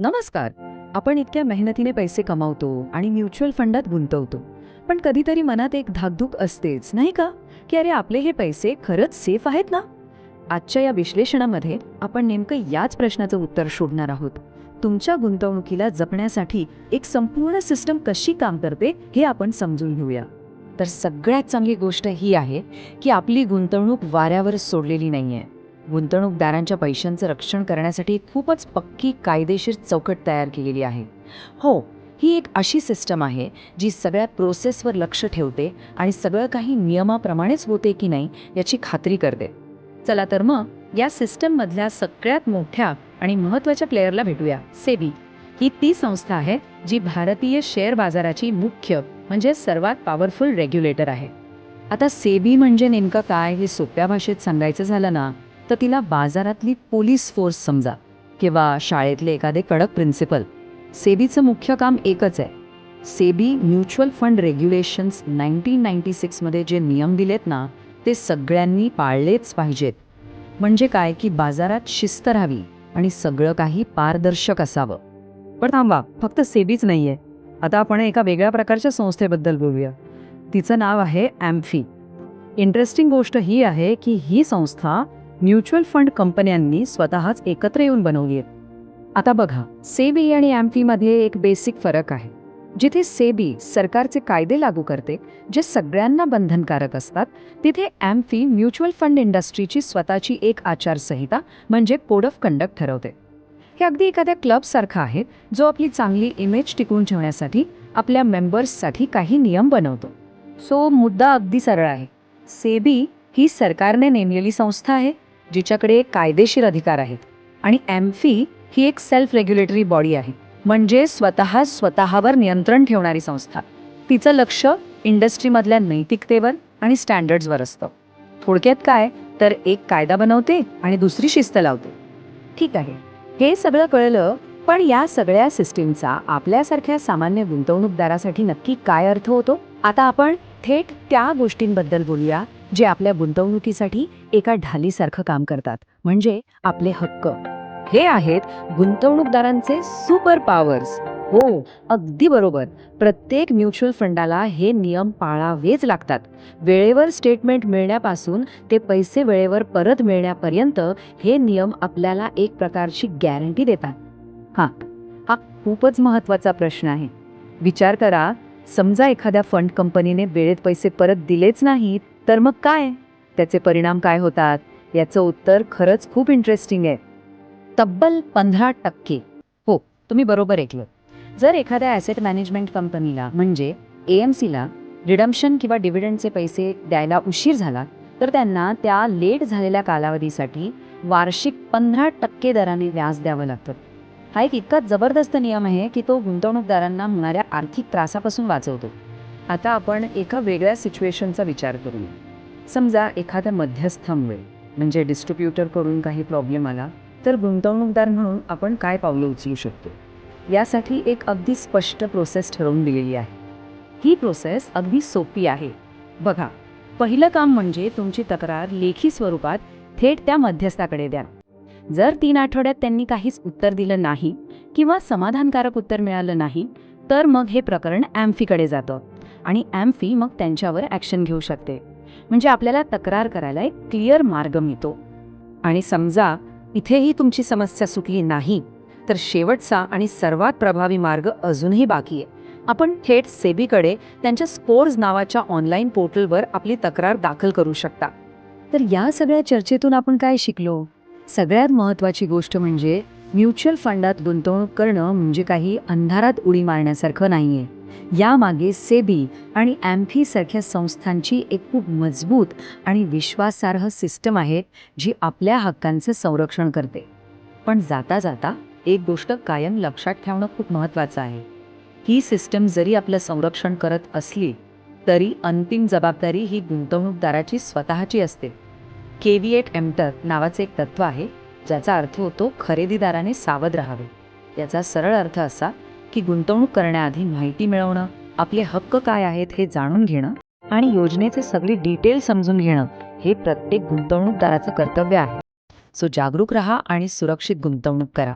नमस्कार. आपण इतक्या मेहनतीने पैसे कमावतो आणि म्युच्युअल फंडात गुंतवतो. पण कधीतरी मनात एक धाकधूक असतेच, नाही का? की अरे आपले हे पैसे खरंच सेफ आहेत ना? आजच्या या विश्लेषणामध्ये आपण नेमकं याच प्रश्नाचं उत्तर शोधणार आहोत. तुमच्या गुंतवणुकीला जपण्यासाठी एक संपूर्ण सिस्टम कशी काम करते हे आपण समजून घेऊया. तर सगळ्यात चांगली गोष्ट ही आहे की आपली गुंतवणूक वाऱ्यावर सोडलेली नाहीये. गुंतवणूकदारांच्या पैशांचं रक्षण करण्यासाठी खूपच पक्की कायदेशीर चौकट तयार केलेली आहे. हो, ही एक अशी सिस्टम आहे जी सगळ्या प्रोसेसवर लक्ष ठेवते आणि सगळं काही नियमाप्रमाणेच होते की नाही याची खात्री करते. चला तर मग या सिस्टममधल्या सगळ्यात मोठ्या आणि महत्त्वाच्या प्लेयरला भेटूया. सेबी ही ती संस्था आहे जी भारतीय शेअर बाजाराची मुख्य म्हणजे सर्वात पॉवरफुल रेग्युलेटर आहे. आता सेबी म्हणजे नेमकं काय हे सोप्या भाषेत सांगायचं झालं ना, तर तिला बाजारातली पोलीस फोर्स समजा किंवा शाळेतले एखादे कडक प्रिन्सिपल. सेबीचं मुख्य काम एकच आहे. सेबी म्युच्युअल फंड रेग्युलेशन्स 1996मध्ये जे नियम दिलेत ना, ते सगळ्यांनी पाळलेच पाहिजेत. म्हणजे काय की बाजारात शिस्त राहावी आणि सगळं काही पारदर्शक असावं. पण थांबा, फक्त सेबीच नाहीये. आता आपण एका वेगळ्या प्रकारच्या संस्थेबद्दल बोलूया. तिचं नाव आहे ॲम्फी. इंटरेस्टिंग गोष्ट ही आहे की ही संस्था म्युच्युअल फंड कंपन्यांनी स्वतःच एकत्र येऊन बनवली आहे. आता बघा, सेबी आणि ॲम्फीमध्ये एक बेसिक फरक आहे. जिथे सेबी सरकारचे कायदे लागू करते जे सगळ्यांना बंधनकारक असतात, तिथे ॲम्फी म्युच्युअल फंड इंडस्ट्रीची स्वतःची एक आचारसंहिता म्हणजे कोड ऑफ कंडक्ट ठरवते. हे अगदी एखाद्या क्लबसारखं आहे जो आपली चांगली इमेज टिकवून ठेवण्यासाठी आपल्या मेंबर्ससाठी काही नियम बनवतो. सो मुद्दा अगदी सरळ आहे. सेबी ही सरकारने नेमलेली संस्था आहे जिच्याकडे कायदेशीर अधिकार आहेत आणि ॲम्फी ही एक सेल्फ रेग्युलेटरी बॉडी आहे, म्हणजे स्वतःवर नियंत्रण ठेवणारी संस्था. तिचं लक्ष इंडस्ट्रीमधल्या नैतिकतेवर आणि स्टँडर्ड्सवर असतं. थोडक्यात काय, तर एक कायदा बनवते आणि दुसरी शिस्त लावते. ठीक आहे, हे सगळं कळलं, पण या सगळ्या सिस्टीमचा आपल्यासारख्या सामान्य गुंतवणूकदारासाठी नक्की काय अर्थ होतो? आता आपण थेट त्या गोष्टींबद्दल बोलूया जे आपल्या गुंतवणुकीसाठी एका ढालीसारखं काम करतात, म्हणजे आपले हक्क. हे आहेत गुंतवणूकदारांचे सुपर पॉवर्स. हो, अगदी बरोबर. प्रत्येक म्युच्युअल फंडाला हे नियम पाळावेच लागतात. वेळेवर स्टेटमेंट मिळण्यापासून ते पैसे वेळेवर परत मिळण्यापर्यंत हे नियम आपल्याला एक प्रकारची गॅरंटी देतात. हां, हा खूपच महत्त्वाचा प्रश्न आहे. विचार करा, समजा एखाद्या फंड कंपनीने वेळेत पैसे परत दिलेच नाहीत, तर मग काय? त्याचे परिणाम काय होतात? याचं उत्तर खरंच खूप इंटरेस्टिंग आहे. तब्बल 15%. हो, तुम्ही बरोबर ऐकलं. जर एखाद्या ॲसेट मॅनेजमेंट कंपनीला म्हणजे AMCला रिडम्पशन किंवा डिव्हिडंडचे पैसे द्यायला उशीर झाला, तर त्यांना त्या लेट झालेल्या कालावधीसाठी वार्षिक 15% दराने व्याज द्यावं लागतं. हा एक इतका जबरदस्त नियम आहे की तो गुंतवणूकदारांना होणाऱ्या आर्थिक त्रासापासून वाचवतो. आता आपण एका वेगळ्या सिच्युएशनचा विचार करूया. समजा एखाद्या मध्यस्थामुळे म्हणजे डिस्ट्रीब्युटरकडून काही प्रॉब्लेम आला, तर गुंतवणूकदार म्हणून आपण काय पावलं उचलू शकतो? यासाठी एक अगदी स्पष्ट प्रोसेस ठरवून दिलेली आहे. ही प्रोसेस अगदी सोपी आहे. बघा, पहिलं काम म्हणजे तुमची तक्रार लेखी स्वरूपात थेट त्या मध्यस्थाकडे द्या. जर 3 आठवड्यात त्यांनी काहीच उत्तर दिलं नाही किंवा समाधानकारक उत्तर मिळालं नाही, तर मग हे प्रकरण ॲम्फीकडे जातं आणि ॲम्फी मग त्यांच्यावर ॲक्शन घेऊ शकते. म्हणजे आपल्याला तक्रार करायला एक क्लिअर मार्ग मिळतो. आणि समजा इथेही तुमची समस्या सुटली नाही, तर शेवटचा आणि सर्वात प्रभावी मार्ग अजूनही बाकी आहे. आपण थेट सेबीकडे त्यांच्या स्कोर्स नावाच्या ऑनलाईन पोर्टलवर आपली तक्रार दाखल करू शकता. तर या सगळ्या चर्चेतून आपण काय शिकलो? सगळ्यात महत्त्वाची गोष्ट म्हणजे म्युच्युअल फंडात गुंतवणूक करणं म्हणजे काही अंधारात उडी मारण्यासारखं नाहीये. यामागे सेबी आणि ॲम्फी सारख्या संस्थांची एक खूप मजबूत आणि विश्वासार्ह सिस्टम आहे जी आपल्या हक्कांचं संरक्षण करते. पण जाता जाता एक गोष्ट कायम लक्षात ठेवणं खूप महत्त्वाचं आहे. ही सिस्टम जरी आपलं संरक्षण करत असली, तरी अंतिम जबाबदारी ही गुंतवणूकदाराची स्वतःची असते. केव्हिएट एम्प्टर नावाचे एक तत्त्व आहे, ज्याचा अर्थ होतो खरेदीदाराने सावध राहावे. याचा सरळ अर्थ असा की गुंतवणूक करण्याआधी माहिती मिळवणं, आपले हक्क काय आहेत हे जाणून घेणं आणि योजनेचे सगळे डिटेल समजून घेणं हे प्रत्येक गुंतवणूकदाराचं कर्तव्य आहे. सो जागरूक रहा आणि सुरक्षित गुंतवणूक करा.